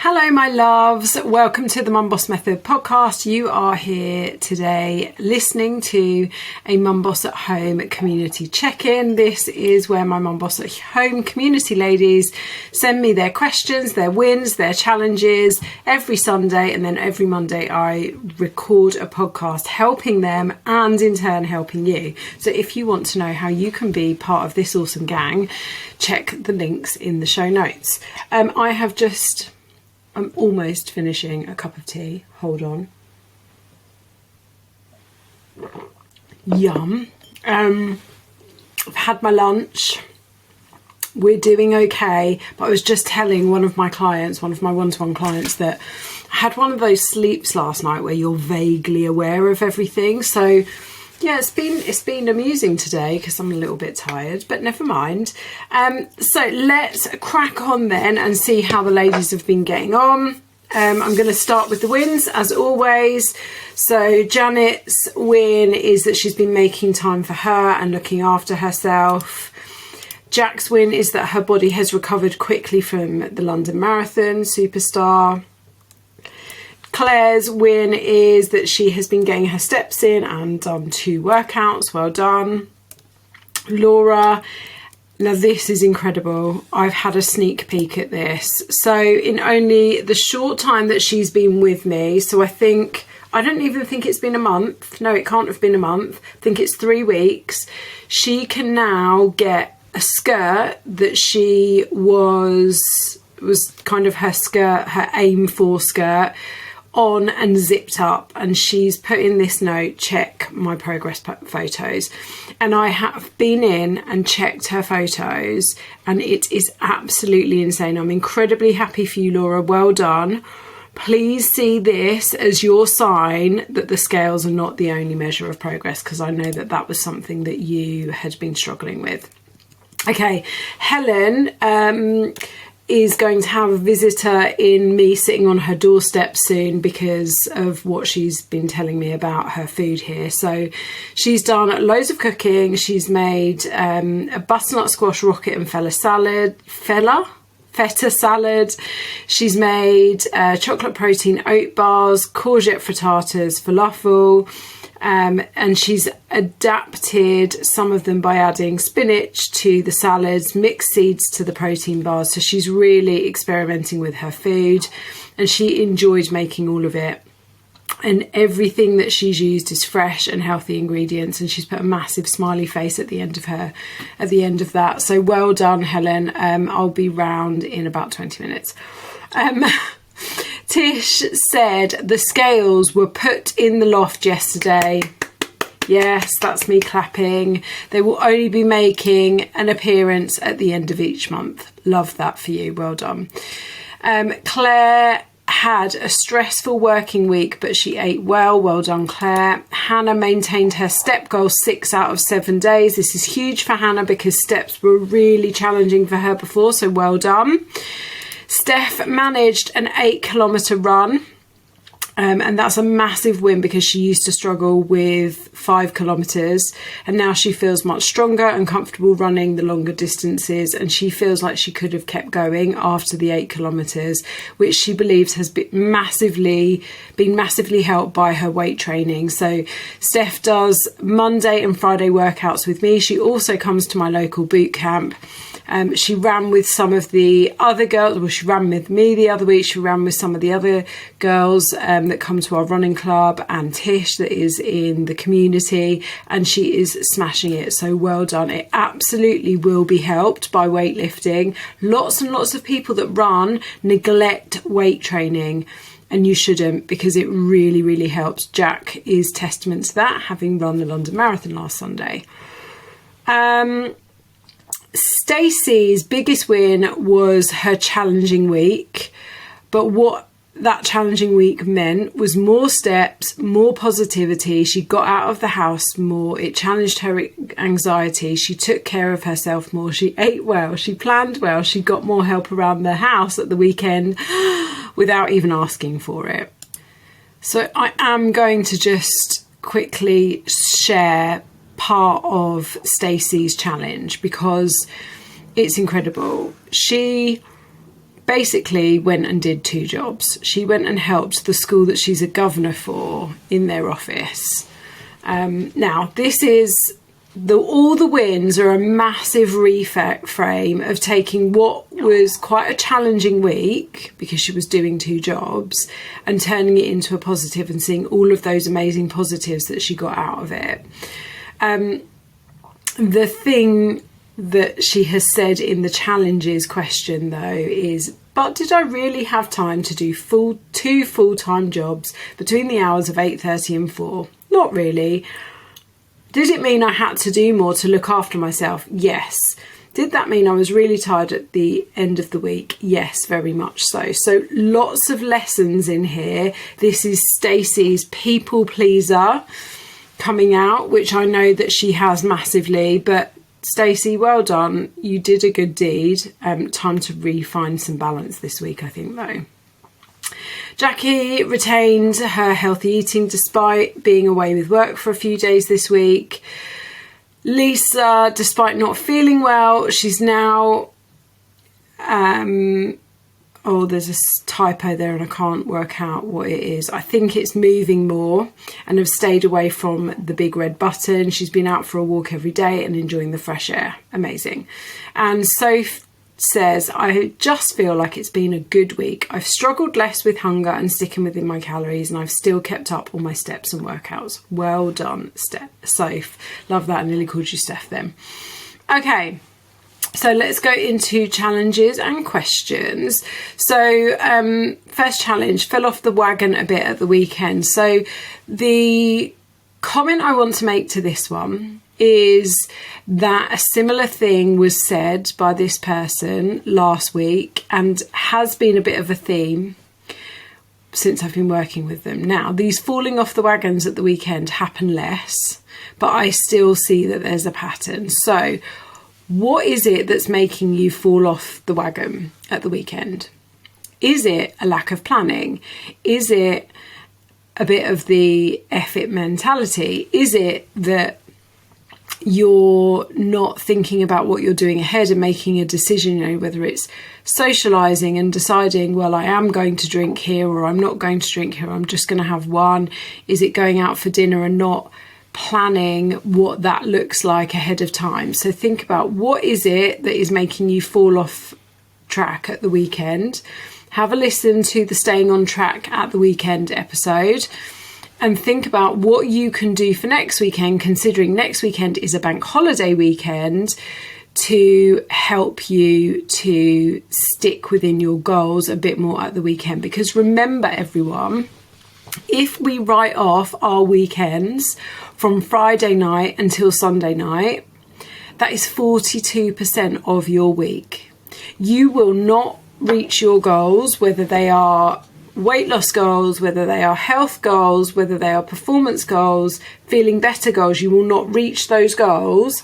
Hello, my loves. Welcome to the Mum Boss Method podcast. You are here today listening to a Mum Boss at Home community check-in. This is where my Mum Boss at Home community ladies send me their questions, their wins, their challenges every Sunday, and then every Monday I record a podcast helping them and in turn helping you. So if you want to know how you can be part of this awesome gang, check the links in the show notes. I'm almost finishing a cup of tea. Hold on. Yum. I've had my lunch. We're doing okay. But I was just telling one of my one-to-one clients, that I had one of those sleeps last night where you're vaguely aware of everything. So yeah, it's been amusing today because I'm a little bit tired, but never mind. So let's crack on then and see how the ladies have been getting on. I'm going to start with the wins as always. So Janet's win is that she's been making time for her and looking after herself. Jack's win is that her body has recovered quickly from the London Marathon, superstar. Claire's win is that she has been getting her steps in and done 2 workouts. Well done. Laura, now this is incredible. I've had a sneak peek at this. So in only the short time that she's been with me, so I don't even think it's been a month. No, it can't have been a month. I think it's 3 weeks. She can now get a skirt that she was kind of her skirt, her aim for skirt, on and zipped up, and she's put in this note, check my progress photos. And I have been in and checked her photos and it is absolutely insane. I'm incredibly happy for you, Laura. Well done. Please see this as your sign that the scales are not the only measure of progress, because I know that was something that you had been struggling with. Okay, Helen is going to have a visitor in me sitting on her doorstep soon because of what she's been telling me about her food here. So she's done loads of cooking. She's made a butternut squash rocket and feta salad. She's made chocolate protein oat bars, courgette frittatas, falafel. And she's adapted some of them by adding spinach to the salads, mixed seeds to the protein bars. So she's really experimenting with her food and she enjoyed making all of it. And everything that she's used is fresh and healthy ingredients, and she's put a massive smiley face at the end of that. So well done, Helen. I'll be round in about 20 minutes. Tish said the scales were put in the loft yesterday. Yes, that's me clapping. They will only be making an appearance at the end of each month. Love that for you. Well done. Claire had a stressful working week, but she ate well. Well done, Claire. Hannah maintained her step goal 6 out of 7 days. This is huge for Hannah because steps were really challenging for her before, so well done. Steph managed an 8-kilometre run, and that's a massive win because she used to struggle with 5 kilometres, and now she feels much stronger and comfortable running the longer distances, and she feels like she could have kept going after the 8 kilometres, which she believes has been massively helped by her weight training. So Steph does Monday and Friday workouts with me. She also comes to my local boot camp. She ran with some of the other girls. Well, she ran with me the other week. She ran with some of the other girls that come to our running club, and Tish that is in the community, and she is smashing it. So well done. It absolutely will be helped by weightlifting. Lots and lots of people that run neglect weight training, and you shouldn't, because it really, really helps. Jack is testament to that, having run the London Marathon last Sunday. Stacey's biggest win was her challenging week, but what that challenging week meant was more steps, more positivity. She got out of the house more. It challenged her anxiety. She took care of herself more. She ate well. She planned well. She got more help around the house at the weekend without even asking for it. So I am going to just quickly share part of Stacey's challenge because it's incredible. She basically went and did 2 jobs. She went and helped the school that she's a governor for in their office. Now, this is all the wins are a massive reframe of taking what was quite a challenging week because she was doing 2 jobs and turning it into a positive and seeing all of those amazing positives that she got out of it. The thing that she has said in the challenges question though is, but did I really have time to do 2 full-time jobs between the hours of 8:30 and 4? Not really. Did it mean I had to do more to look after myself? Yes. Did that mean I was really tired at the end of the week? Yes, very much so. So lots of lessons in here. This is Stacey's people pleaser coming out, which I know that she has massively, but Stacey, well done. You did a good deed. Time to refine some balance this week, I think, though. Jackie retained her healthy eating despite being away with work for a few days this week. Lisa, despite not feeling well, she's now... there's a typo there and I can't work out what it is. I think it's moving more and have stayed away from the big red button. She's been out for a walk every day and enjoying the fresh air. Amazing. And Soph says, I just feel like it's been a good week. I've struggled less with hunger and sticking within my calories, and I've still kept up all my steps and workouts. Well done, Soph. Love that. I nearly called you Steph then. Okay. So let's go into challenges and questions. So first challenge, fell off the wagon a bit at the weekend. So the comment I want to make to this one is that a similar thing was said by this person last week and has been a bit of a theme since I've been working with them. Now, these falling off the wagons at the weekend happen less, but I still see that there's a pattern. So what is it that's making you fall off the wagon at the weekend? Is it a lack of planning? Is it a bit of the F it mentality? Is it that you're not thinking about what you're doing ahead and making a decision, you know, whether it's socialising and deciding, well, I am going to drink here or I'm not going to drink here, I'm just going to have one? Is it going out for dinner and not planning what that looks like ahead of time? So think about what is it that is making you fall off track at the weekend. Have a listen to the Staying on Track at the Weekend episode and think about what you can do for next weekend, considering next weekend is a bank holiday weekend, to help you to stick within your goals a bit more at the weekend. Because remember, everyone, if we write off our weekends from Friday night until Sunday night, that is 42% of your week. You will not reach your goals, whether they are weight loss goals, whether they are health goals, whether they are performance goals, feeling better goals. You will not reach those goals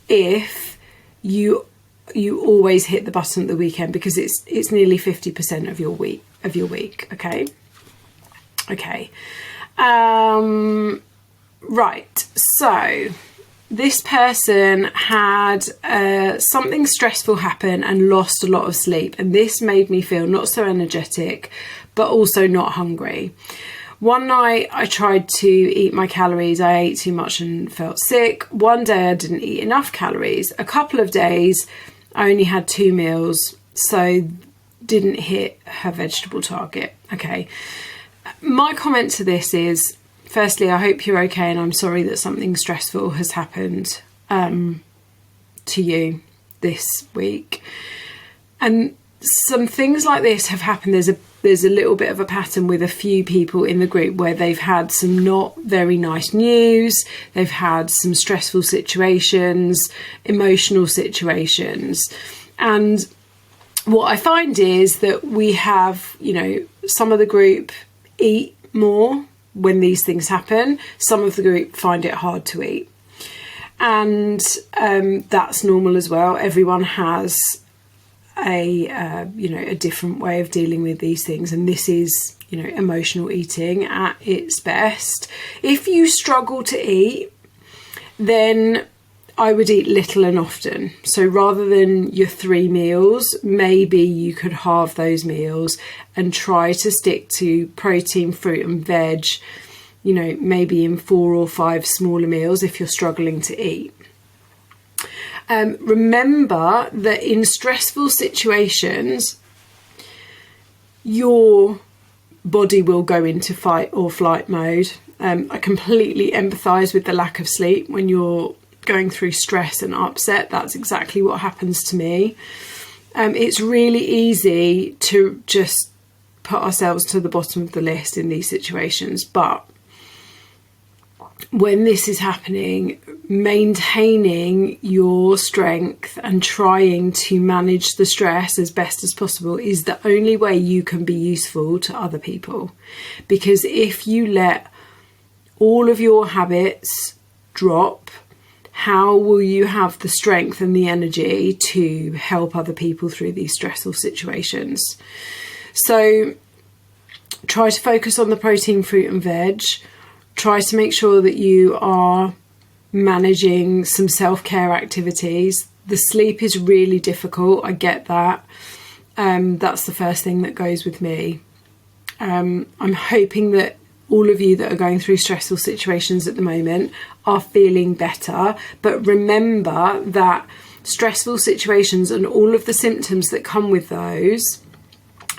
if you always hit the button at the weekend, because it's nearly 50% of your week. Okay. Right. So this person had something stressful happen and lost a lot of sleep, and this made me feel not so energetic but also not hungry. One night I tried to eat my calories. I ate too much and felt sick. One day I didn't eat enough calories. A couple of days I only had 2 meals, so didn't hit her vegetable target. Okay. My comment to this is, firstly, I hope you're okay, and I'm sorry that something stressful has happened to you this week. And some things like this have happened. There's a little bit of a pattern with a few people in the group where they've had some not very nice news, they've had some stressful situations, emotional situations. And what I find is that we have, you know, some of the group eat more when these things happen. Some of the group find it hard to eat. And that's normal as well. Everyone has a different way of dealing with these things, and this is, you know, emotional eating at its best. If you struggle to eat, then I would eat little and often. So rather than your 3 meals, maybe you could halve those meals and try to stick to protein, fruit and veg, you know, maybe in 4 or 5 smaller meals if you're struggling to eat. Remember that in stressful situations, your body will go into fight or flight mode. I completely empathise with the lack of sleep when you're going through stress and upset. That's exactly what happens to me. It's really easy to just put ourselves to the bottom of the list in these situations, but when this is happening, maintaining your strength and trying to manage the stress as best as possible is the only way you can be useful to other people. Because if you let all of your habits drop, how will you have the strength and the energy to help other people through these stressful situations? So try to focus on the protein, fruit and veg. Try to make sure that you are managing some self-care activities. The sleep is really difficult, I get that. That's the first thing that goes with me. I'm hoping that all of you that are going through stressful situations at the moment are feeling better, but remember that stressful situations and all of the symptoms that come with those,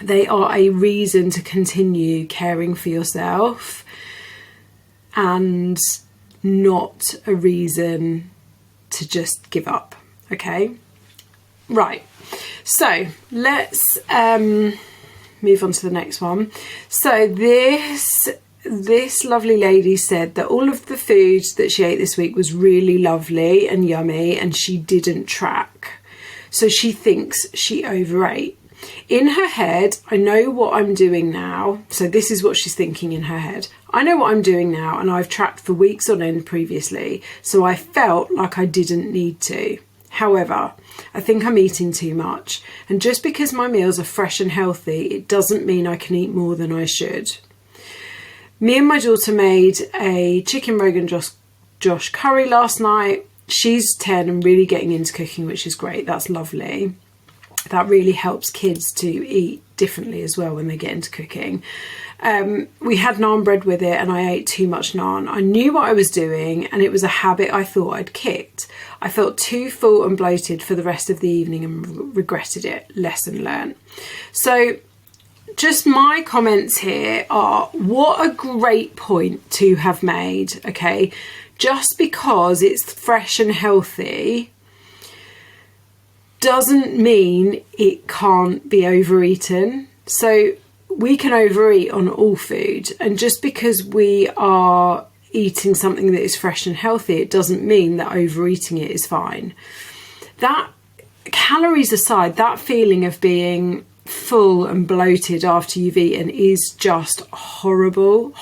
they are a reason to continue caring for yourself and not a reason to just give up. Okay, right, so let's move on to the next one. So this lovely lady said that all of the food that she ate this week was really lovely and yummy, and she didn't track, so she thinks she overate. In her head, I know what I'm doing now. So this is what she's thinking in her head. I know what I'm doing now, and I've tracked for weeks on end previously, so I felt like I didn't need to. However, I think I'm eating too much, and just because my meals are fresh and healthy, it doesn't mean I can eat more than I should. Me and my daughter made a chicken Rogan Josh curry last night. She's 10 and really getting into cooking, which is great. That's lovely. That really helps kids to eat differently as well when they get into cooking. We had naan bread with it and I ate too much naan. I knew what I was doing and it was a habit I thought I'd kicked. I felt too full and bloated for the rest of the evening and regretted it. Lesson learned. So just my comments here are, what a great point to have made, okay? Just because it's fresh and healthy doesn't mean it can't be overeaten. So we can overeat on all food, and just because we are eating something that is fresh and healthy, it doesn't mean that overeating it is fine. That, calories aside, that feeling of being full and bloated after you've eaten is just horrible.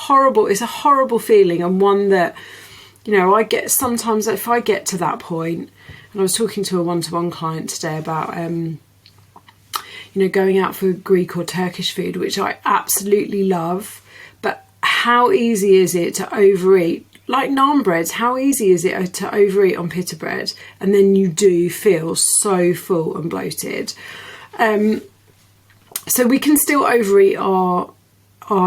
It's a horrible feeling, and one that, you know, I get sometimes if I get to that point. And I was talking to a one-to-one client today about, you know, going out for Greek or Turkish food, which I absolutely love. But how easy is it to overeat? Like naan breads, how easy is it to overeat on pita bread? And then you do feel so full and bloated. So we can still overeat our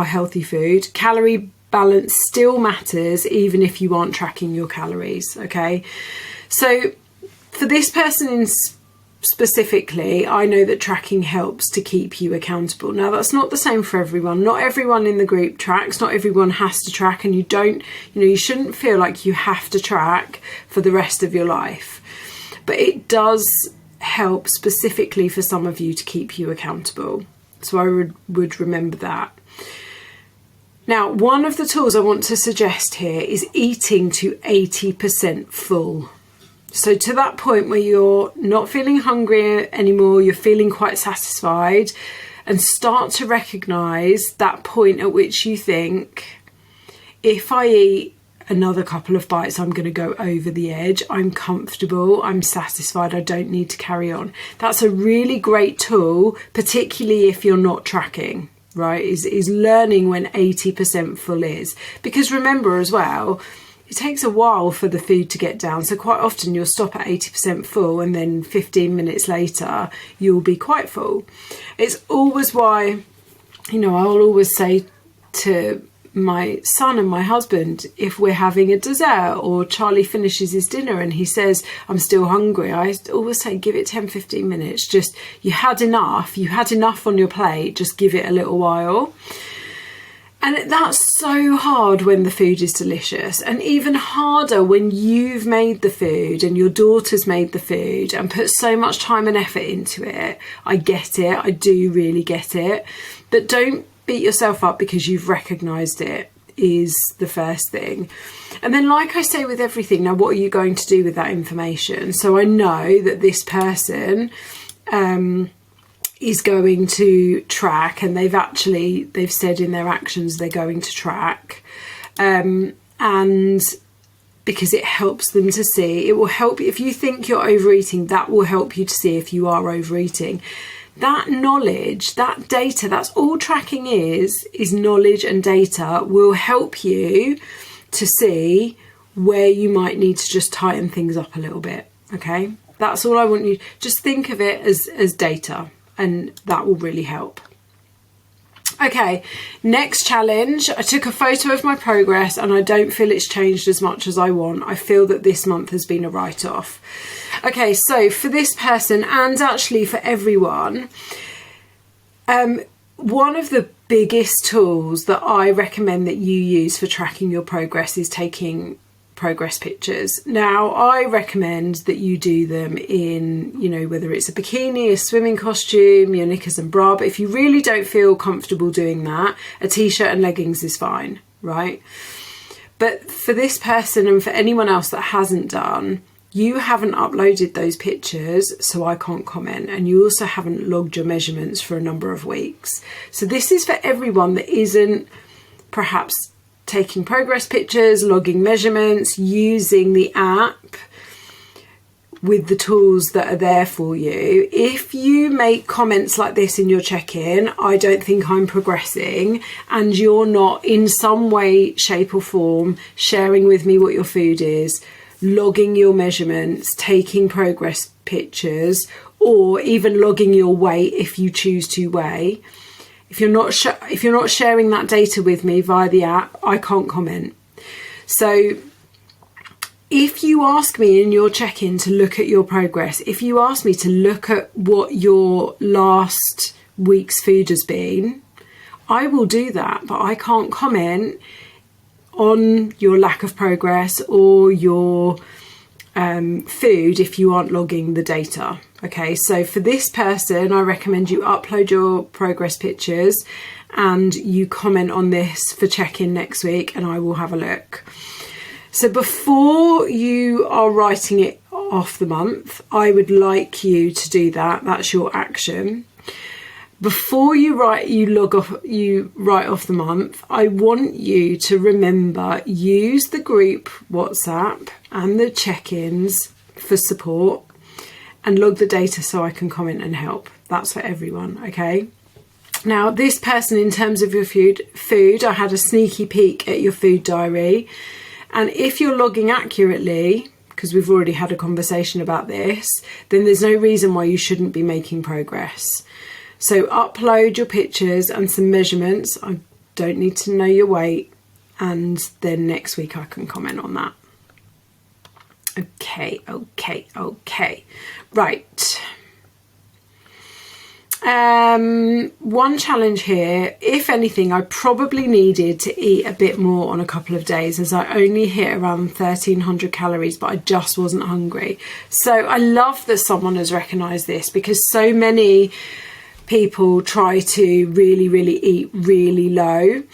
healthy food. Calorie balance still matters, even if you aren't tracking your calories, okay? So for this person specifically, I know that tracking helps to keep you accountable. Now, that's not the same for everyone. Not everyone in the group tracks. Not everyone has to track, and you shouldn't feel like you have to track for the rest of your life. But it does help specifically for some of you to keep you accountable. So I would remember that. Now, one of the tools I want to suggest here is eating to 80% full. So to that point where you're not feeling hungry anymore, you're feeling quite satisfied, and start to recognise that point at which you think, if I eat another couple of bites, I'm going to go over the edge. I'm comfortable, I'm satisfied, I don't need to carry on. That's a really great tool, particularly if you're not tracking, right? Is learning when 80% full is. Because remember as well, it takes a while for the food to get down. So quite often you'll stop at 80% full and then 15 minutes later you'll be quite full. It's always why, you know, I'll always say to my son and my husband, if we're having a dessert or Charlie finishes his dinner and he says, I'm still hungry, I always say, give it 10-15 minutes. Just, you had enough on your plate, just give it a little while. And that's so hard when the food is delicious, and even harder when you've made the food and your daughter's made the food and put so much time and effort into it. I get it. I do really get it. But don't beat yourself up because you've recognised it, is the first thing. And then, like I say with everything, now what are you going to do with that information? So I know that this person is going to track, and they've said in their actions they're going to track, and because it helps them to see, it will help if you think you're overeating, that will help you to see if you are overeating. That knowledge, that data, that's all tracking is knowledge, and data will help you to see where you might need to just tighten things up a little bit. Okay, that's all I want you, just think of it as data, and that will really help. Okay, next challenge. I took a photo of my progress and I don't feel it's changed as much as I want. I feel that this month has been a write-off. Okay, so for this person, and actually for everyone, one of the biggest tools that I recommend that you use for tracking your progress is taking progress pictures. Now, I recommend that you do them in, you know, whether it's a bikini, a swimming costume, your knickers and bra, but if you really don't feel comfortable doing that, a t-shirt and leggings is fine, right? But for this person and for anyone else that hasn't done, you haven't uploaded those pictures, so I can't comment, and you also haven't logged your measurements for a number of weeks. So this is for everyone that isn't perhaps taking progress pictures, logging measurements, using the app with the tools that are there for you. If you make comments like this in your check-in, I don't think I'm progressing, and you're not in some way, shape or form sharing with me what your food is, logging your measurements, taking progress pictures, or even logging your weight if you choose to weigh. If you're not sharing that data with me via the app, I can't comment. So if you ask me in your check-in to look at your progress, if you ask me to look at what your last week's food has been, I will do that, but I can't comment on your lack of progress or your food if you aren't logging the data. Okay, so for this person, I recommend you upload your progress pictures and you comment on this for check-in next week, and I will have a look. So before you are writing it off the month, I would like you to do that. That's your action. Before you write off the month, I want you to remember, use the group WhatsApp and the check-ins for support, and log the data so I can comment and help. That's for everyone, okay? Now, this person, in terms of your food, I had a sneaky peek at your food diary. And if you're logging accurately, because we've already had a conversation about this, then there's no reason why you shouldn't be making progress. So upload your pictures and some measurements. I don't need to know your weight. And then next week I can comment on that. Okay. Right. One challenge here, if anything, I probably needed to eat a bit more on a couple of days, as I only hit around 1,300 calories, but I just wasn't hungry. So I love that someone has recognised this, because so many people try to really eat really low.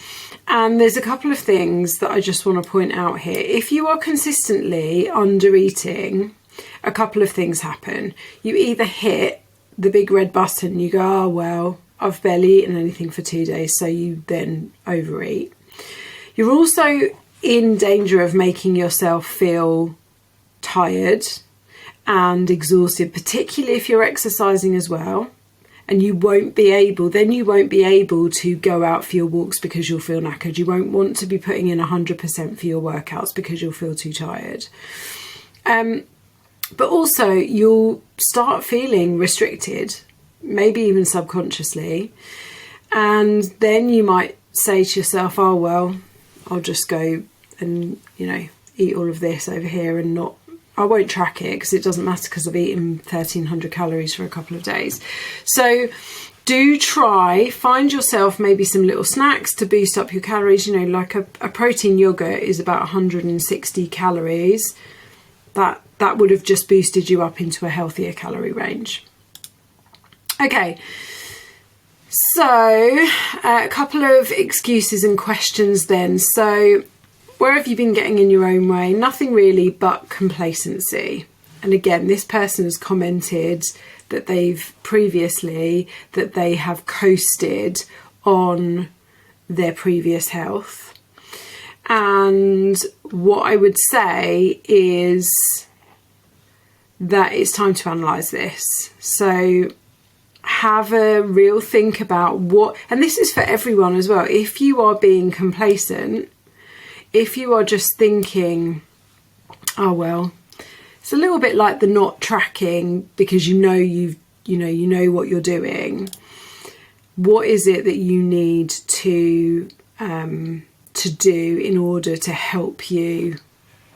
And there's a couple of things that I just want to point out here. If you are consistently under eating, a couple of things happen. You either hit the big red button, you go, oh, well, I've barely eaten anything for 2 days, so you then overeat. You're also in danger of making yourself feel tired and exhausted, particularly if you're exercising as well. and you won't be able to go out for your walks because you'll feel knackered. You won't want to be putting in 100% for your workouts because you'll feel too tired. But also you'll start feeling restricted, maybe even subconsciously. And then you might say to yourself, oh, well, I'll just go and, eat all of this over here and I won't track it because it doesn't matter because I've eaten 1,300 calories for a couple of days. So do find yourself maybe some little snacks to boost up your calories. Like a protein yogurt is about 160 calories. That would have just boosted you up into a healthier calorie range. Okay, so a couple of excuses and questions then. So where have you been getting in your own way? Nothing really but complacency. And again, this person has commented that they have coasted on their previous health. And what I would say is that it's time to analyse this. So have a real think about and this is for everyone as well. If you are being complacent, if you are just thinking, oh, well, it's a little bit like the not tracking because you know what you're doing. What is it that you need to do in order to help you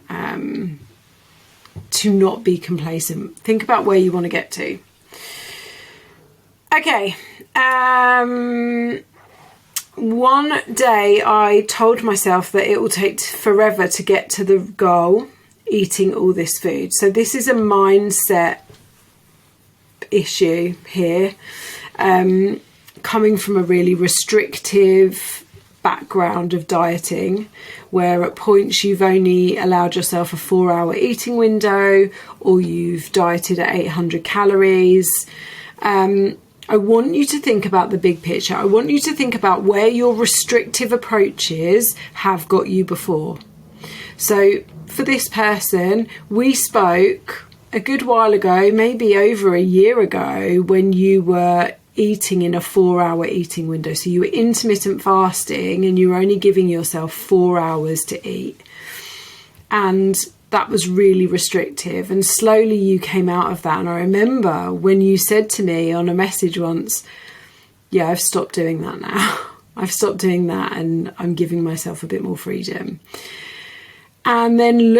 to not be complacent? Think about where you want to get to. Okay. One day I told myself that it will take forever to get to the goal, eating all this food. So this is a mindset issue here, coming from a really restrictive background of dieting, where at points you've only allowed yourself a 4-hour eating window, or you've dieted at 800 calories. I want you to think about the big picture. I want you to think about where your restrictive approaches have got you before. So for this person, we spoke a good while ago, maybe over a year ago, when you were eating in a 4-hour eating window. So you were intermittent fasting and you were only giving yourself 4 hours to eat. And that was really restrictive, and slowly you came out of that. And I remember when you said to me on a message once, yeah, I've stopped doing that now. I've stopped doing that and I'm giving myself a bit more freedom. And then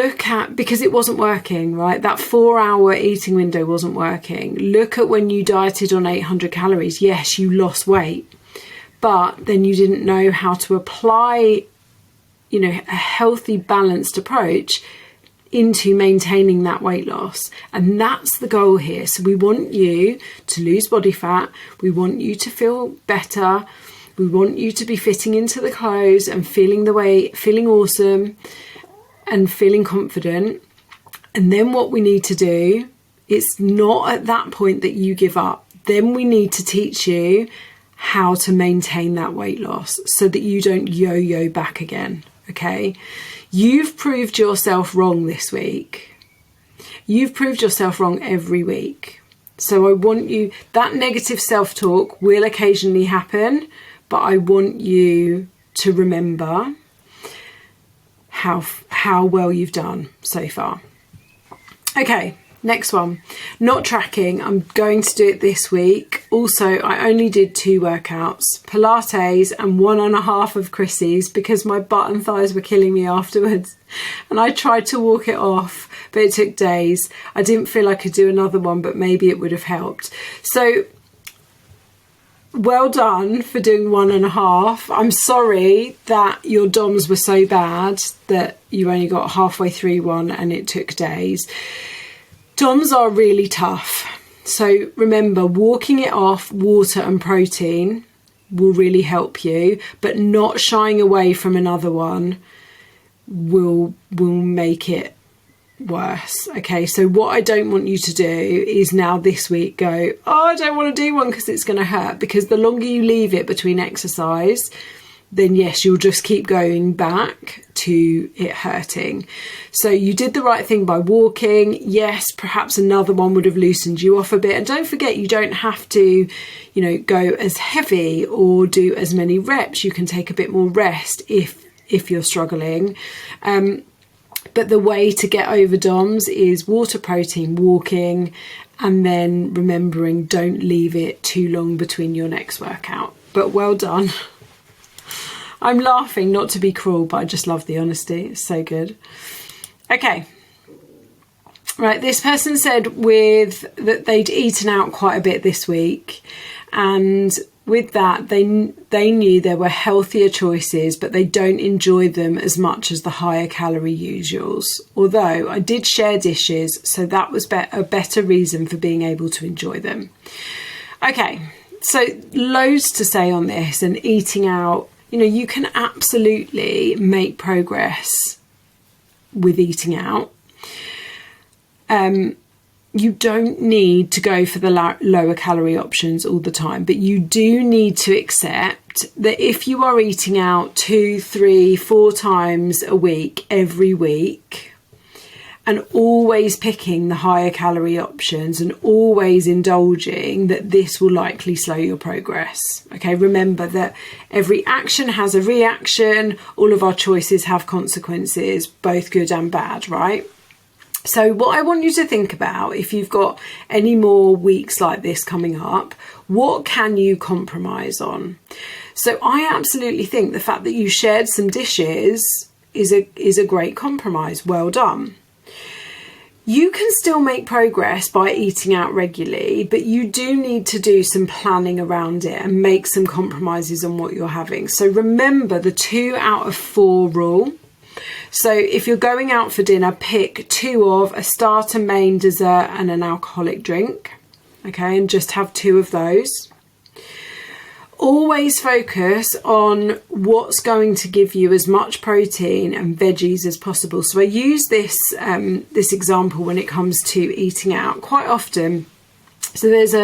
because it wasn't working, right? That 4-hour eating window wasn't working. Look at when you dieted on 800 calories. Yes, you lost weight, but then you didn't know how to apply, a healthy, balanced approach into maintaining that weight loss. And that's the goal here. So we want you to lose body fat. We want you to feel better. We want you to be fitting into the clothes and feeling awesome and feeling confident. And then what we need to do, it's not at that point that you give up. Then we need to teach you how to maintain that weight loss so that you don't yo-yo back again. Okay? You've proved yourself wrong this week. You've proved yourself wrong every week. So I want you, that negative self-talk will occasionally happen, but I want you to remember how well you've done so far. Okay, next one. Not tracking. I'm going to do it this week. Also, I only did 2 workouts, Pilates and 1.5 of Chrissy's, because my butt and thighs were killing me afterwards. And I tried to walk it off, but it took days. I didn't feel I could do another one, but maybe it would have helped. So well done for doing 1.5. I'm sorry that your DOMs were so bad that you only got halfway through one and it took days. DOMs are really tough. So remember, walking it off water and protein will really help you, but not shying away from another one will make it worse. Okay, so what I don't want you to do is now this week go, oh, I don't want to do one because it's going to hurt, because the longer you leave it between exercise, then yes, you'll just keep going back to it hurting. So you did the right thing by walking. Yes, perhaps another one would have loosened you off a bit. And don't forget, you don't have to, go as heavy or do as many reps. You can take a bit more rest if you're struggling. But the way to get over DOMS is water, protein, walking, and then remembering don't leave it too long between your next workout. But well done. I'm laughing not to be cruel, but I just love the honesty. It's so good. Okay. Right, this person said that they'd eaten out quite a bit this week, and with that they knew there were healthier choices, but they don't enjoy them as much as the higher calorie usuals. Although I did share dishes, so that was a better reason for being able to enjoy them. Okay, so loads to say on this and eating out. You can absolutely make progress with eating out. You don't need to go for the lower calorie options all the time, but you do need to accept that if you are eating out 2, 3, 4 times a week, every week, and always picking the higher calorie options and always indulging, that this will likely slow your progress. Okay, remember that every action has a reaction. All of our choices have consequences, both good and bad, right? So what I want you to think about, if you've got any more weeks like this coming up, what can you compromise on? So I absolutely think the fact that you shared some dishes is a great compromise. Well done. You can still make progress by eating out regularly, but you do need to do some planning around it and make some compromises on what you're having. So remember the 2 out of 4 rule. So if you're going out for dinner, pick 2 of a starter, main, dessert and an alcoholic drink. Okay, and just have 2 of those. Always focus on what's going to give you as much protein and veggies as possible. So I use this example when it comes to eating out quite often. So there's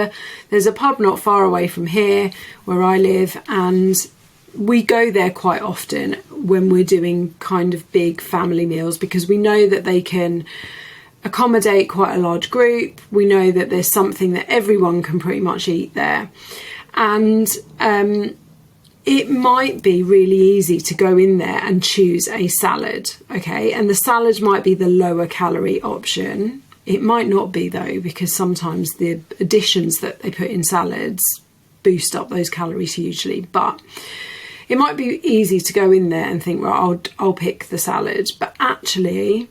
a pub not far away from here where I live, and we go there quite often when we're doing kind of big family meals, because we know that they can accommodate quite a large group. We know that there's something that everyone can pretty much eat there. And it might be really easy to go in there and choose a salad, okay? And the salad might be the lower calorie option. It might not be though, because sometimes the additions that they put in salads boost up those calories hugely. But it might be easy to go in there and think, right, I'll pick the salad. But actually,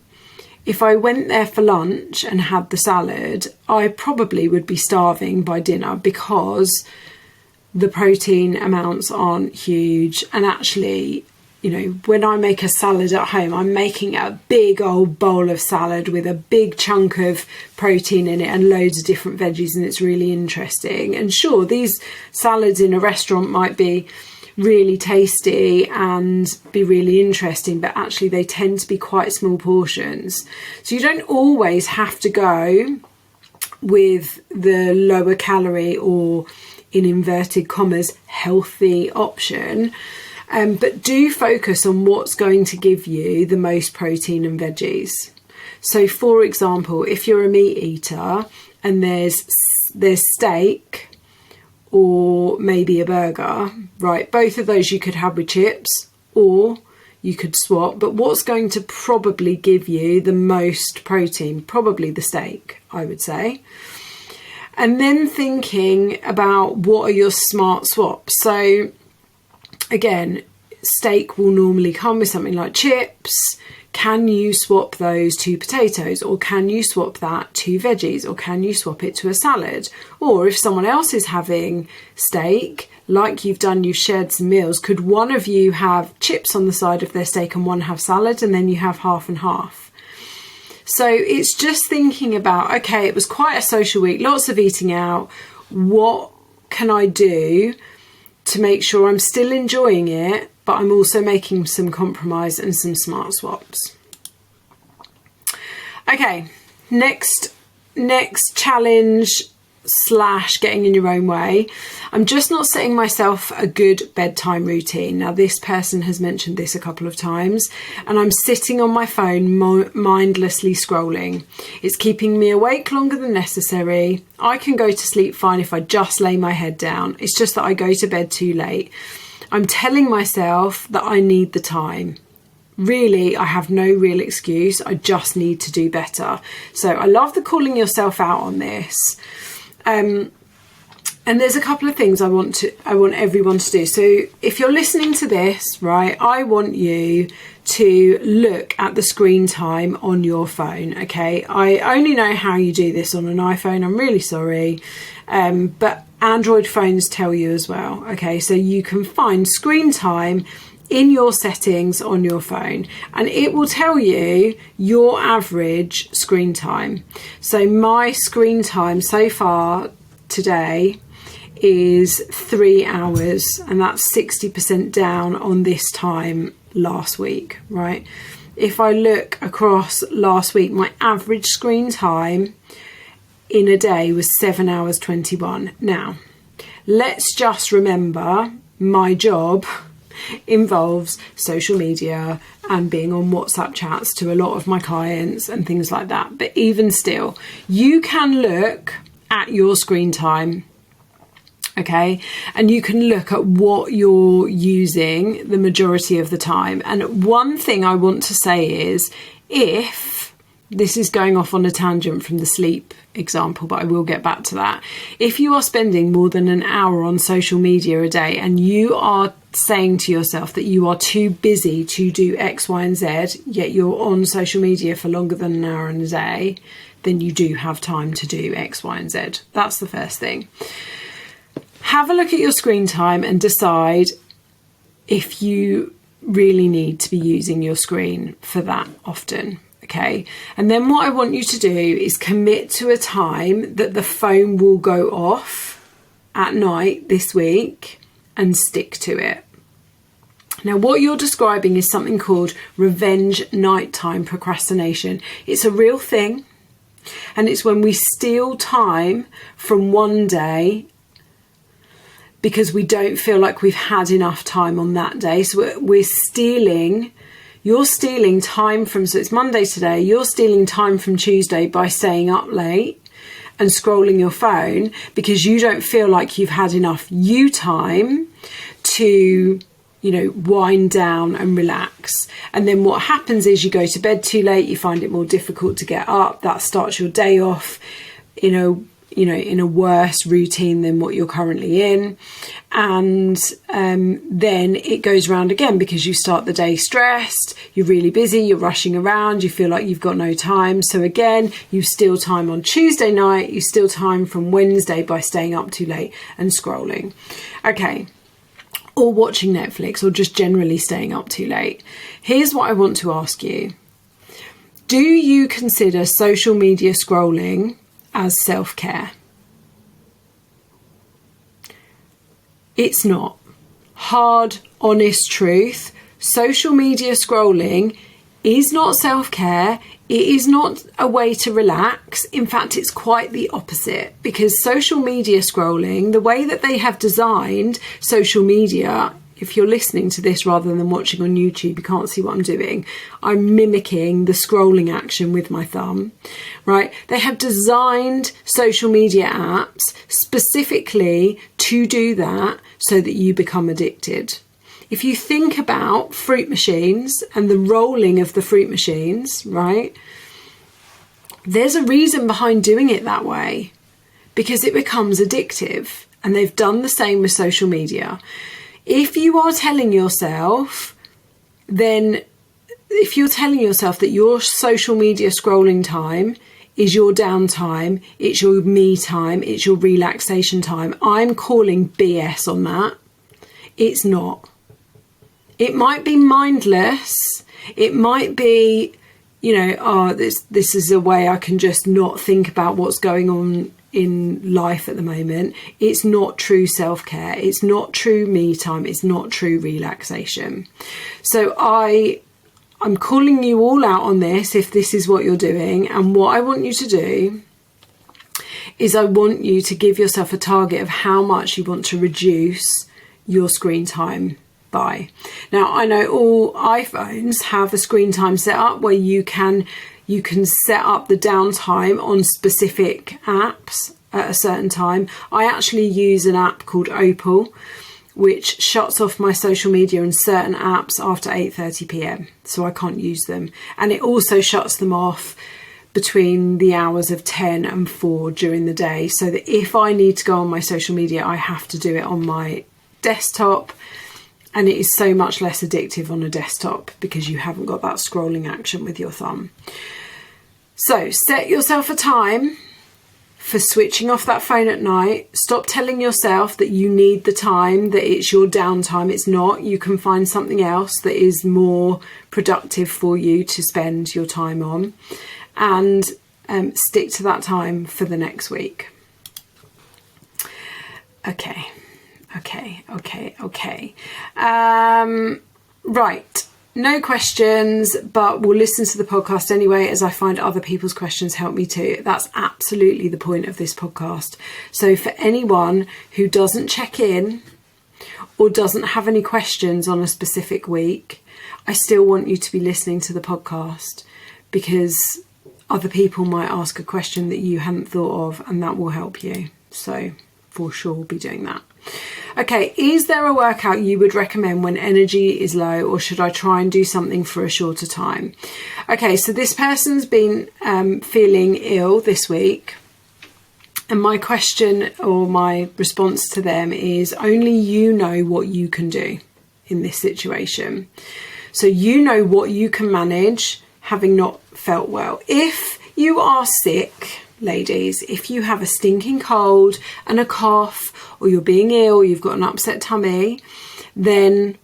if I went there for lunch and had the salad, I probably would be starving by dinner, because the protein amounts aren't huge. And actually, when I make a salad at home, I'm making a big old bowl of salad with a big chunk of protein in it and loads of different veggies, and it's really interesting. And sure, these salads in a restaurant might be really tasty and be really interesting, but actually they tend to be quite small portions. So you don't always have to go with the lower calorie, or in inverted commas, healthy option, but do focus on what's going to give you the most protein and veggies. So for example, if you're a meat eater and there's steak or maybe a burger, right, both of those you could have with chips, or you could swap, but what's going to probably give you the most protein? Probably the steak, I would say. And then thinking about what are your smart swaps. So again, steak will normally come with something like chips. Can you swap those to potatoes, or can you swap that to veggies, or can you swap it to a salad? Or if someone else is having steak, like you've done, you've shared some meals, could one of you have chips on the side of their steak and one have salad, and then you have half and half? So it's just thinking about, okay, it was quite a social week, lots of eating out. What can I do to make sure I'm still enjoying it, but I'm also making some compromise and some smart swaps? Okay, next challenge, / getting in your own way. I'm just not setting myself a good bedtime routine. Now, this person has mentioned this a couple of times, and I'm sitting on my phone mindlessly scrolling. It's keeping me awake longer than necessary. I can go to sleep fine if I just lay my head down. It's just that I go to bed too late. I'm telling myself that I need the time. Really, I have no real excuse. I just need to do better. So I love the calling yourself out on this. And there's a couple of things I want everyone to do. So if you're listening to this, right, I want you to look at the screen time on your phone. Okay, I only know how you do this on an iPhone. I'm really sorry, but Android phones tell you as well. Okay, so you can find screen time in your settings on your phone, and it will tell you your average screen time. So my screen time so far today is 3 hours, and that's 60% down on this time last week, right? If I look across last week, my average screen time in a day was 7 hours 21. Now, let's just remember my job involves social media and being on WhatsApp chats to a lot of my clients and things like that. But even still, you can look at your screen time, okay? And you can look at what you're using the majority of the time. And one thing I want to say is, if this is going off on a tangent from the sleep example, but I will get back to that. If you are spending more than an hour on social media a day and you are saying to yourself that you are too busy to do X, Y, and Z, yet you're on social media for longer than an hour in a day, then you do have time to do X, Y, and Z. That's the first thing. Have a look at your screen time and decide if you really need to be using your screen for that often. Okay, and then what I want you to do is commit to a time that the phone will go off at night this week and stick to it. Now, what you're describing is something called revenge nighttime procrastination. It's a real thing, and it's when we steal time from one day because we don't feel like we've had enough time on that day. So we're stealing. You're stealing time from, so it's Monday today, you're stealing time from Tuesday by staying up late and scrolling your phone because you don't feel like you've had enough you time to, wind down and relax. And then what happens is you go to bed too late, you find it more difficult to get up. That starts your day off in a worse routine than what you're currently in. And then it goes around again because you start the day stressed, you're really busy, you're rushing around, you feel like you've got no time. So again, you steal time on Tuesday night, you steal time from Wednesday by staying up too late and scrolling. Okay. Or watching Netflix, or just generally staying up too late. Here's what I want to ask you. Do you consider social media scrolling as self-care? It's not. Hard, honest truth. Social media scrolling is not self-care. It is not a way to relax. In fact, it's quite the opposite, because social media scrolling, the way that they have designed social media, if you're listening to this rather than watching on YouTube, you can't see what I'm doing. I'm mimicking the scrolling action with my thumb, right? They have designed social media apps specifically to do that so that you become addicted. If you think about fruit machines and the rolling of the fruit machines, right? There's a reason behind doing it that way, because it becomes addictive, and they've done the same with social media. If you are telling yourself, that your social media scrolling time is your downtime, it's your me time, it's your relaxation time, I'm calling BS on that. It's not. It might be mindless. It might be, this is a way I can just not think about what's going on in life at the moment. It's not true self-care. It's not true me time. It's not true relaxation. So I'm calling you all out on this if this is what you're doing. And what I want you to do is I want you to give yourself a target of how much you want to reduce your screen time by. Now, I know all iPhones have a screen time set up where you can set up the downtime on specific apps at a certain time. I actually use an app called Opal, which shuts off my social media and certain apps after 8:30 p.m. so I can't use them. And it also shuts them off between the hours of 10 and 4 during the day, so that if I need to go on my social media, I have to do it on my desktop. And it is so much less addictive on a desktop because you haven't got that scrolling action with your thumb. So set yourself a time for switching off that phone at night. Stop telling yourself that you need the time, that it's your downtime. It's not. You can find something else that is more productive for you to spend your time on, and stick to that time for the next week. Okay. Right. No questions, but we'll listen to the podcast anyway, as I find other people's questions help me too. That's absolutely the point of this podcast. So for anyone who doesn't check in or doesn't have any questions on a specific week, I still want you to be listening to the podcast, because other people might ask a question that you hadn't thought of, and that will help you. So for sure we'll be doing that. Okay, is there a workout you would recommend when energy is low, or should I try and do something for a shorter time? Okay, so this person's been feeling ill this week, and my question or my response to them is only you know what you can do in this situation. So you know what you can manage having not felt well. If you are sick, ladies, if you have a stinking cold and a cough, or you're being ill, you've got an upset tummy, then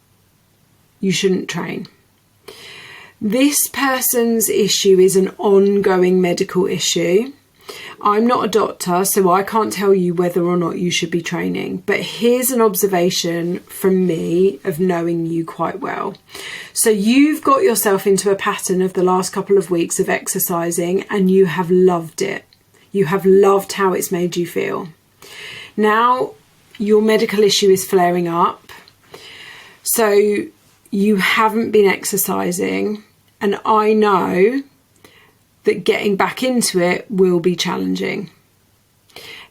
you shouldn't train. This person's issue is an ongoing medical issue. I'm not a doctor, so I can't tell you whether or not you should be training, but here's an observation from me of knowing you quite well. So you've got yourself into a pattern of the last couple of weeks of exercising, and you have loved it. You have loved how it's made you feel. Now your medical issue is flaring up, so you haven't been exercising, and I know that getting back into it will be challenging.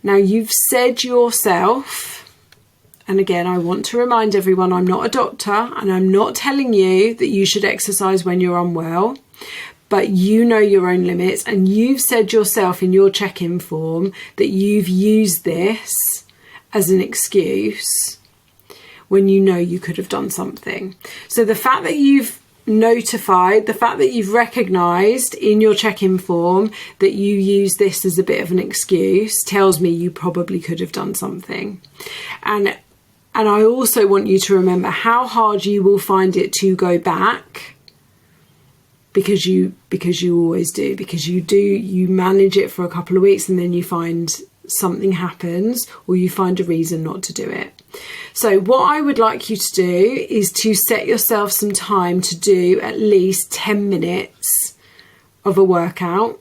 Now you've said yourself, and again, I want to remind everyone, I'm not a doctor, and I'm not telling you that you should exercise when you're unwell, but you know your own limits, and you've said yourself in your check-in form that you've used this as an excuse when you know you could have done something. So the fact that you've notified, the fact that you've recognised in your check-in form that you use this as a bit of an excuse tells me you probably could have done something. And I also want you to remember how hard you will find it to go back, because you always do, because you manage it for a couple of weeks and then you find something happens, or you find a reason not to do it. So what I would like you to do is to set yourself some time to do at least 10 minutes of a workout.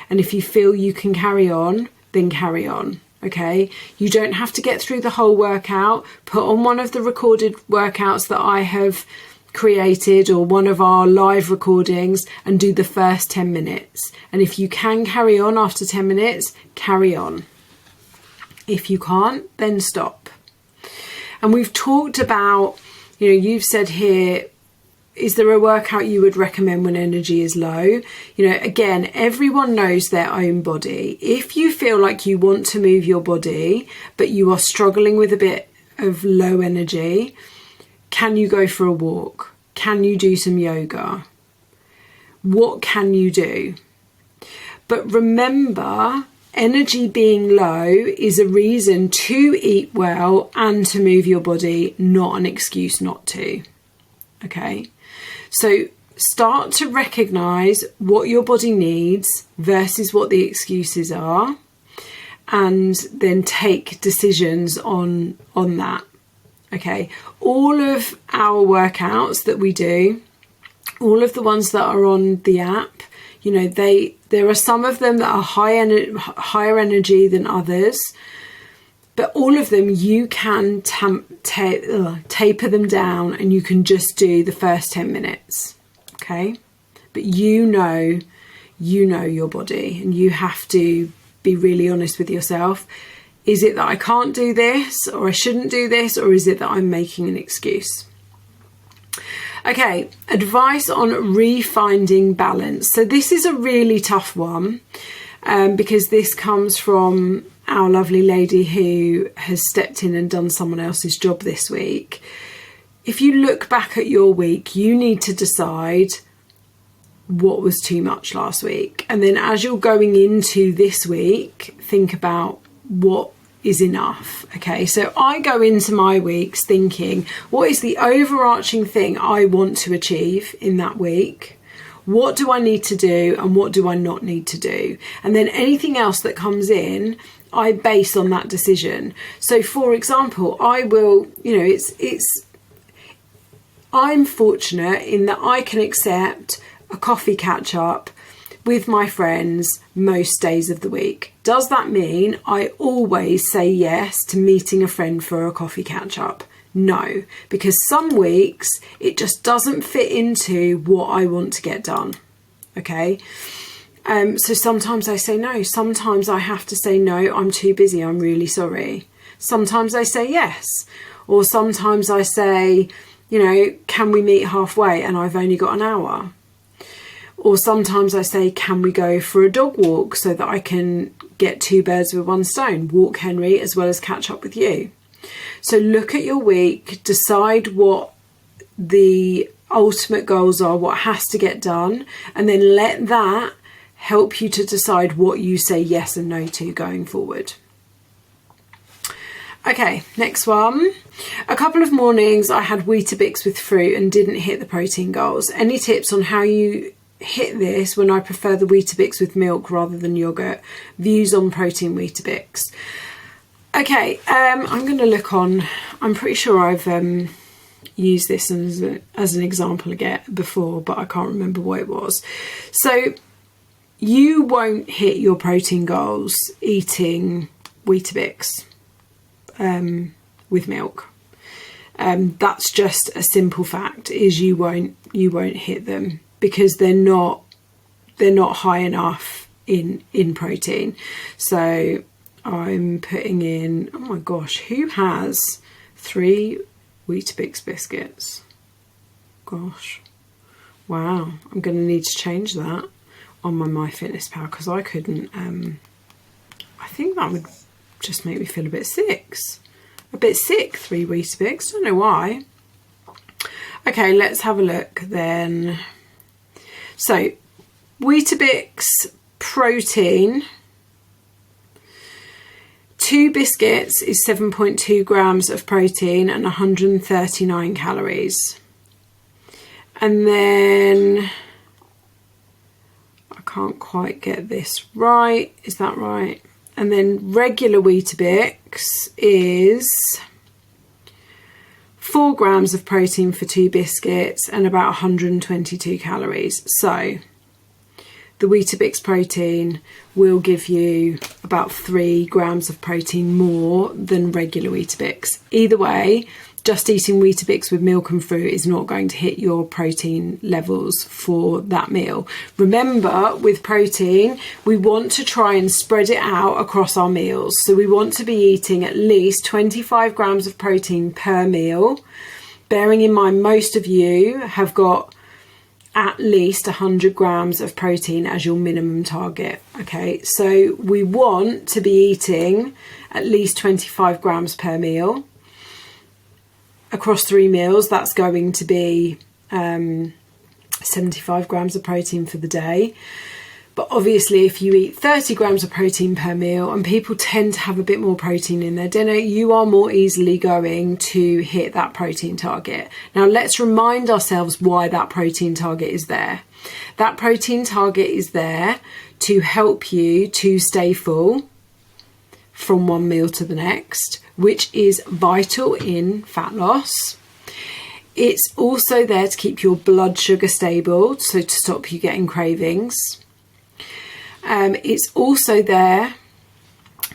And if you feel you can carry on, then carry on. Okay, you don't have to get through the whole workout. Put on one of the recorded workouts that I have created, or one of our live recordings, and do the first 10 minutes. And if you can carry on after 10 minutes, carry on. If you can't, then stop. And we've talked about, you've said here, is there a workout you would recommend when energy is low? Again, everyone knows their own body. If you feel like you want to move your body, but you are struggling with a bit of low energy, can you go for a walk? Can you do some yoga? What can you do? But remember, energy being low is a reason to eat well and to move your body, not an excuse not to. Okay? So start to recognise what your body needs versus what the excuses are, and then take decisions on that. Okay, all of our workouts that we do, all of the ones that are on the app, You know, there are some of them that are higher energy than others, but all of them you can taper them down, and you can just do the first 10 minutes. Okay, but you know your body, and you have to be really honest with yourself. Is it that I can't do this, or I shouldn't do this, or is it that I'm making an excuse? Okay, advice on refinding balance. So this is a really tough one, because this comes from our lovely lady who has stepped in and done someone else's job this week. If you look back at your week, you need to decide what was too much last week. And then as you're going into this week, think about what is enough. Okay, so I go into my weeks thinking, what is the overarching thing I want to achieve in that week? What do I need to do, and what do I not need to do? And then anything else that comes in, I base on that decision. So for example, I will, you know, I'm fortunate in that I can accept a coffee catch up with my friends most days of the week. Does that mean I always say yes to meeting a friend for a coffee catch up? No, because some weeks it just doesn't fit into what I want to get done. Okay. So sometimes I say no. Sometimes I have to say no, I'm too busy, I'm really sorry. Sometimes I say yes. Or sometimes I say, you know, can we meet halfway, and I've only got an hour. Or sometimes I say, can we go for a dog walk so that I can get two birds with one stone, walk Henry as well as catch up with you. So look at your week, decide what the ultimate goals are, what has to get done, and then let that help you to decide what you say yes and no to going forward. Okay, next one. A couple of mornings I had Weetabix with fruit and didn't hit the protein goals. Any tips on how you hit this when I prefer the Weetabix with milk rather than yogurt? Views on protein Weetabix. Okay, I'm going to look on, I'm pretty sure I've used this as an example again before, but I can't remember what it was. So you won't hit your protein goals eating Weetabix with milk. That's just a simple fact, is you won't hit them, because they're not high enough in protein. So I'm putting in, oh my gosh, who has 3 Weetabix biscuits? Gosh, wow, I'm going to need to change that on my MyFitnessPal, because I couldn't, I think that would just make me feel a bit sick, 3 Weetabix, don't know why. Okay, let's have a look then. So Weetabix protein, 2 biscuits is 7.2 grams of protein and 139 calories. And then I can't quite get this right. Is that right? And then regular Weetabix is 4 grams of protein for 2 biscuits and about 122 calories. So the Weetabix protein will give you about 3 grams of protein more than regular Weetabix. Either way, just eating Weetabix with milk and fruit is not going to hit your protein levels for that meal. Remember, with protein, we want to try and spread it out across our meals. So we want to be eating at least 25 grams of protein per meal. Bearing in mind, most of you have got at least 100 grams of protein as your minimum target. Okay, so we want to be eating at least 25 grams per meal. Across 3 meals, that's going to be 75 grams of protein for the day. But obviously, if you eat 30 grams of protein per meal, and people tend to have a bit more protein in their dinner, you are more easily going to hit that protein target. Now, let's remind ourselves why that protein target is there. That protein target is there to help you to stay full from one meal to the next, which is vital in fat loss. It's also there to keep your blood sugar stable, so to stop you getting cravings. It's also there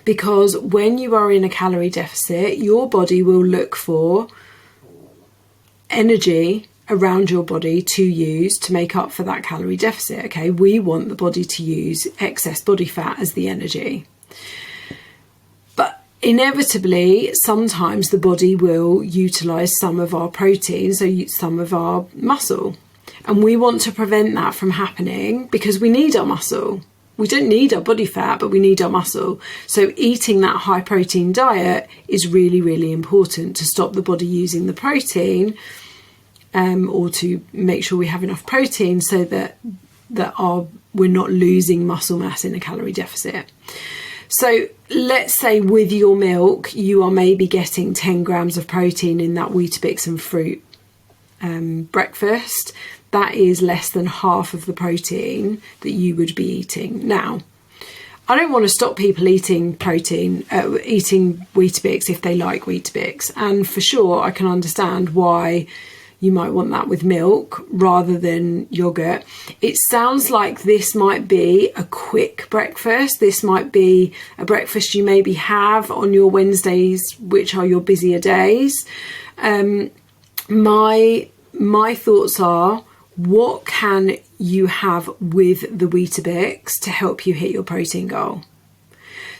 because when you are in a calorie deficit, your body will look for energy around your body to use to make up for that calorie deficit. Okay, we want the body to use excess body fat as the energy. But inevitably, sometimes the body will utilize some of our protein, so some of our muscle. And we want to prevent that from happening because we need our muscle. We don't need our body fat, but we need our muscle. So eating that high protein diet is really, really important to stop the body using the protein, or to make sure we have enough protein so that we're not losing muscle mass in a calorie deficit. So let's say with your milk, you are maybe getting 10 grams of protein in that Weetabix and fruit breakfast. That is less than half of the protein that you would be eating. Now, I don't want to stop people eating protein, eating Weetabix if they like Weetabix. And for sure, I can understand why you might want that with milk rather than yogurt. It sounds like this might be a quick breakfast. This might be a breakfast you maybe have on your Wednesdays, which are your busier days. My thoughts are, what can you have with the Weetabix to help you hit your protein goal?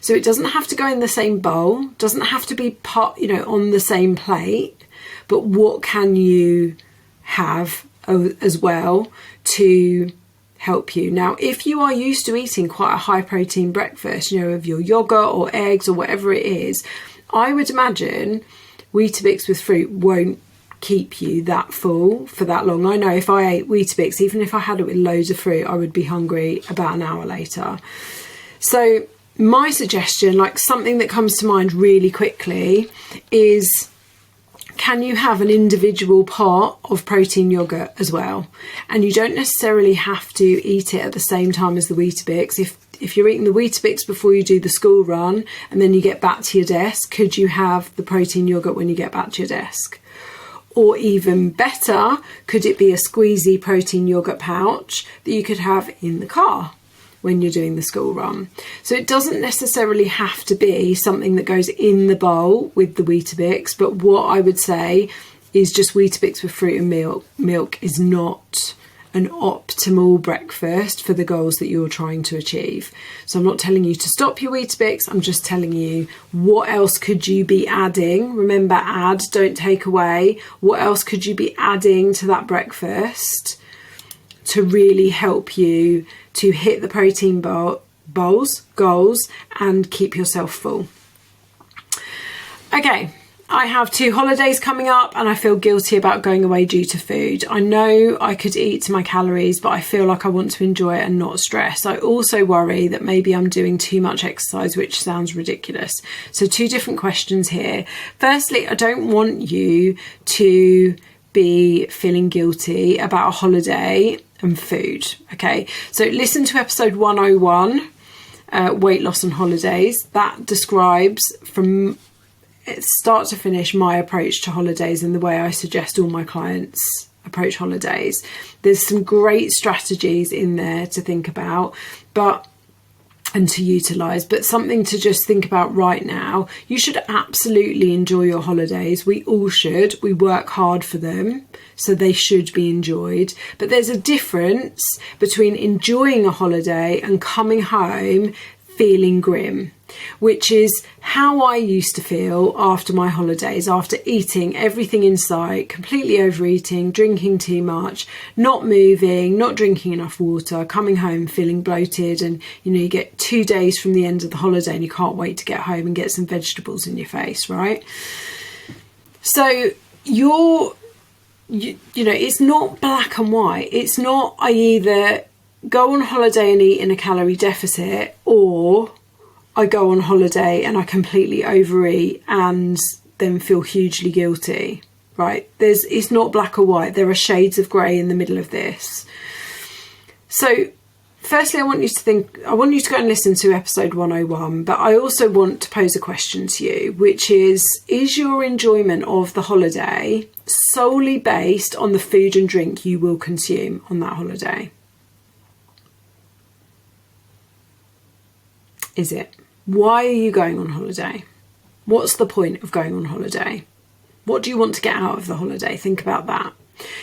So it doesn't have to go in the same bowl, doesn't have to be on the same plate, but what can you have as well to help you? Now, if you are used to eating quite a high protein breakfast, of your yogurt or eggs or whatever it is, I would imagine Weetabix with fruit won't keep you that full for that long. I know if I ate Weetabix, even if I had it with loads of fruit, I would be hungry about an hour later. So my suggestion, like something that comes to mind really quickly, is can you have an individual pot of protein yogurt as well? And you don't necessarily have to eat it at the same time as the Weetabix. If you're eating the Weetabix before you do the school run and then you get back to your desk, could you have the protein yogurt when you get back to your desk? Or even better, could it be a squeezy protein yogurt pouch that you could have in the car when you're doing the school run? So it doesn't necessarily have to be something that goes in the bowl with the Weetabix, but what I would say is just Weetabix with fruit and milk. Milk is not an optimal breakfast for the goals that you're trying to achieve. So I'm not telling you to stop your Weetabix, I'm just telling you what else could you be adding. Remember, add, don't take away. What else could you be adding to that breakfast to really help you to hit the protein goals and keep yourself full? Okay, I have 2 holidays coming up and I feel guilty about going away due to food. I know I could eat to my calories, but I feel like I want to enjoy it and not stress. I also worry that maybe I'm doing too much exercise, which sounds ridiculous. So 2 different questions here. Firstly, I don't want you to be feeling guilty about a holiday and food. Okay, so listen to episode 101, weight loss and holidays. That describes from start to finish my approach to holidays and the way I suggest all my clients approach holidays. There's some great strategies in there to think about and to utilize, but something to just think about right now. You should absolutely enjoy your holidays. We all should. We work hard for them, so they should be enjoyed. But there's a difference between enjoying a holiday and coming home feeling grim, which is how I used to feel after my holidays, after eating everything in sight, completely overeating, drinking too much, not moving, not drinking enough water, coming home feeling bloated, and you get 2 days from the end of the holiday and you can't wait to get home and get some vegetables in your face, right? So it's not black and white. It's not I either go on holiday and eat in a calorie deficit, or I go on holiday and I completely overeat and then feel hugely guilty, right? It's not black or white. There are shades of grey in the middle of this. So firstly, I want you to go and listen to episode 101, but I also want to pose a question to you, which is your enjoyment of the holiday solely based on the food and drink you will consume on that holiday? is it? Why are you going on holiday? What's the point of going on holiday? What do you want to get out of the holiday? Think about that.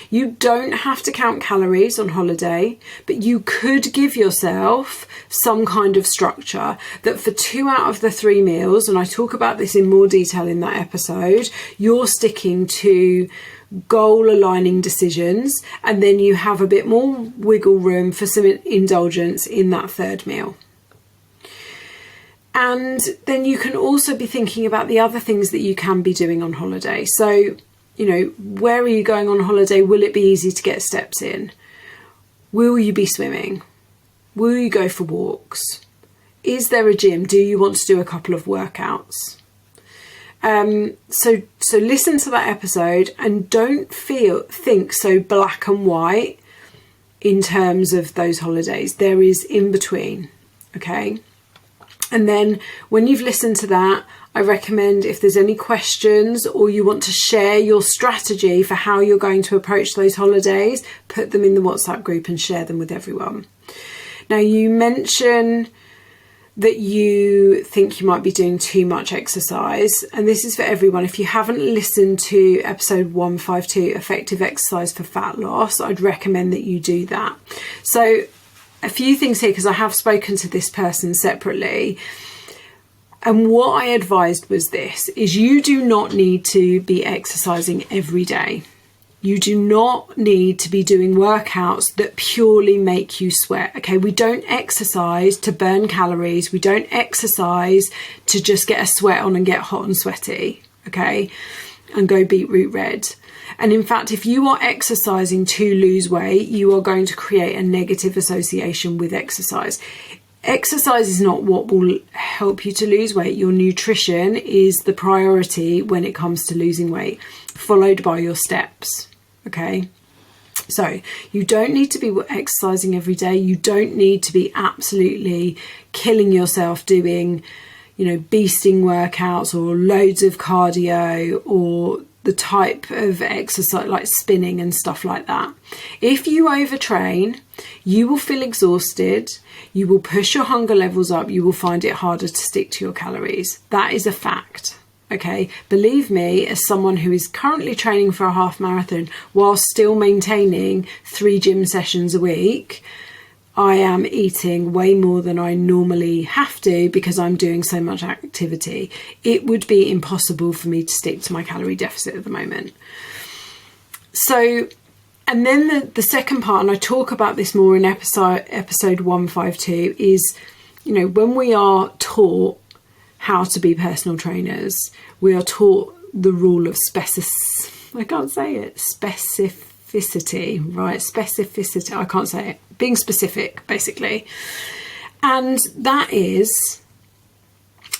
You don't have to count calories on holiday, but you could give yourself some kind of structure that for 2 out of the 3 meals, and I talk about this in more detail in that episode, you're sticking to goal aligning decisions, and then you have a bit more wiggle room for some indulgence in that 3rd meal. And then you can also be thinking about the other things that you can be doing on holiday. So, where are you going on holiday? Will it be easy to get steps in? Will you be swimming? Will you go for walks? Is there a gym? Do you want to do a couple of workouts? So listen to that episode and don't think so black and white in terms of those holidays. There is in between, okay? And then when you've listened to that, I recommend if there's any questions or you want to share your strategy for how you're going to approach those holidays, put them in the WhatsApp group and share them with everyone. Now, you mention that you think you might be doing too much exercise, and this is for everyone. If you haven't listened to episode 152, Effective Exercise for Fat Loss, I'd recommend that you do that. So a few things here, because I have spoken to this person separately, and what I advised was this, is you do not need to be exercising every day. You do not need to be doing workouts that purely make you sweat. Okay, we don't exercise to burn calories. We don't exercise to just get a sweat on and get hot and sweaty, okay, and go beetroot red. And in fact, if you are exercising to lose weight, you are going to create a negative association with exercise. Exercise is not what will help you to lose weight. Your nutrition is the priority when it comes to losing weight, followed by your steps. Okay, so you don't need to be exercising every day. You don't need to be absolutely killing yourself doing, beasting workouts or loads of cardio or the type of exercise like spinning and stuff like that. If you overtrain, you will feel exhausted. You will push your hunger levels up. You will find it harder to stick to your calories. That is a fact. Okay, believe me, as someone who is currently training for a half marathon while still maintaining 3 gym sessions a week, I am eating way more than I normally have to because I'm doing so much activity. It would be impossible for me to stick to my calorie deficit at the moment. So, and then the second part, and I talk about this more in episode 152, is, when we are taught how to be personal trainers, we are taught the rule of specificity, right? Specificity, I can't say it. Being specific, basically. And that is,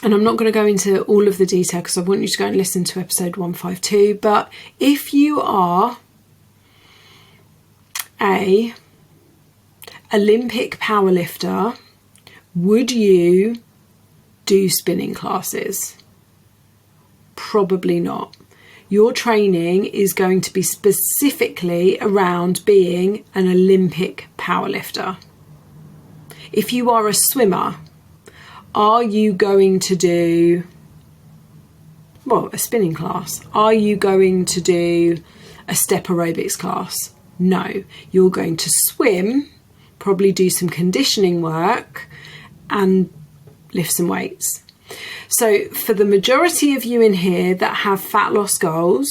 and I'm not going to go into all of the detail because I want you to go and listen to episode 152, but if you are a Olympic powerlifter, would you do spinning classes? Probably not. Your training is going to be specifically around being an Olympic powerlifter. If you are a swimmer, are you going to do, a spinning class? Are you going to do a step aerobics class? No. You're going to swim, probably do some conditioning work, and lift some weights. So for the majority of you in here that have fat loss goals,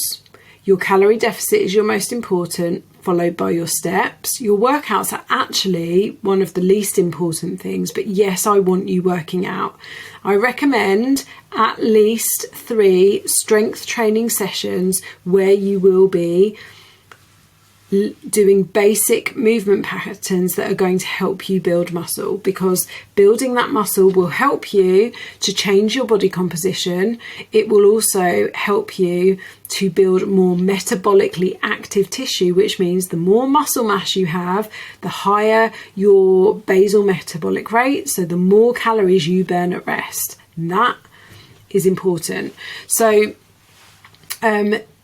your calorie deficit is your most important, followed by your steps. Your workouts are actually one of the least important things, but yes, I want you working out. I recommend at least 3 strength training sessions where you will be doing basic movement patterns that are going to help you build muscle, because building that muscle will help you to change your body composition. It will also help you to build more metabolically active tissue, which means the more muscle mass you have, the higher your basal metabolic rate, so the more calories you burn at rest. And that is important. So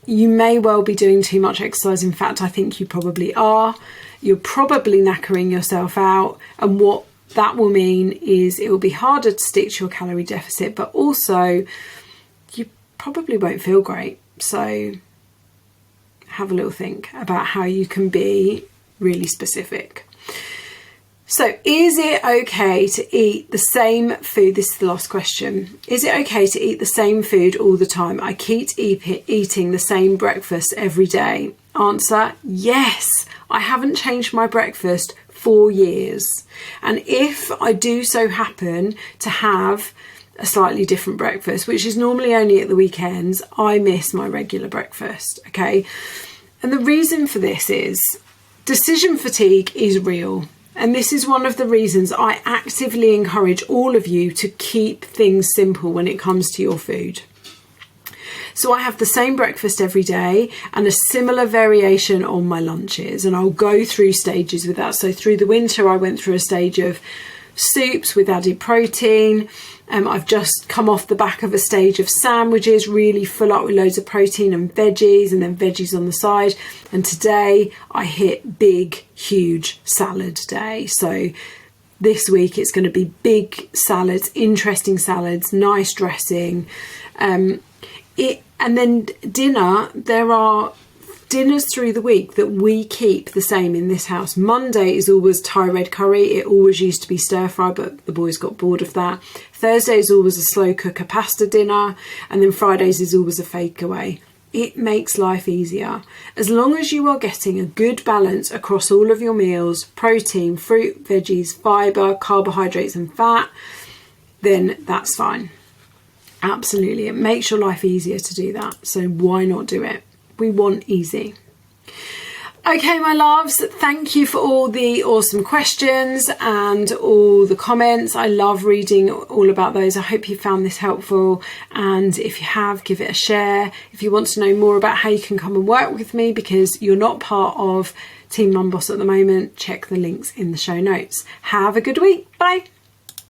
you may well be doing too much exercise. In fact, I think you probably are. You're probably knackering yourself out. And what that will mean is it will be harder to stick to your calorie deficit, but also you probably won't feel great. So have a little think about how you can be really specific. So is it okay to eat the same food? This is the last question. Is it okay to eat the same food all the time? I keep eating the same breakfast every day. Answer, yes. I haven't changed my breakfast for years. And if I do so happen to have a slightly different breakfast, which is normally only at the weekends, I miss my regular breakfast, okay? And the reason for this is decision fatigue is real. And this is one of the reasons I actively encourage all of you to keep things simple when it comes to your food. So I have the same breakfast every day and a similar variation on my lunches, and I'll go through stages with that. So through the winter, I went through a stage of soups with added protein. I've just come off the back of a stage of sandwiches, really full up with loads of protein and then veggies on the side. And today I hit big, huge salad day. So this week it's going to be big salads, interesting salads, nice dressing. And then dinner, there are dinners through the week that we keep the same in this house. Monday is always Thai red curry. It always used to be stir fry, but the boys got bored of that. Thursday is always a slow cooker pasta dinner. And then Fridays is always a fake away. It makes life easier. As long as you are getting a good balance across all of your meals, protein, fruit, veggies, fibre, carbohydrates and fat, then that's fine. Absolutely. It makes your life easier to do that. So why not do it? We want easy. Okay, my loves, thank you for all the awesome questions and all the comments. I love reading all about those. I hope you found this helpful. And if you have, give it a share. If you want to know more about how you can come and work with me because you're not part of Team Mum Boss at the moment, check the links in the show notes. Have a good week. Bye.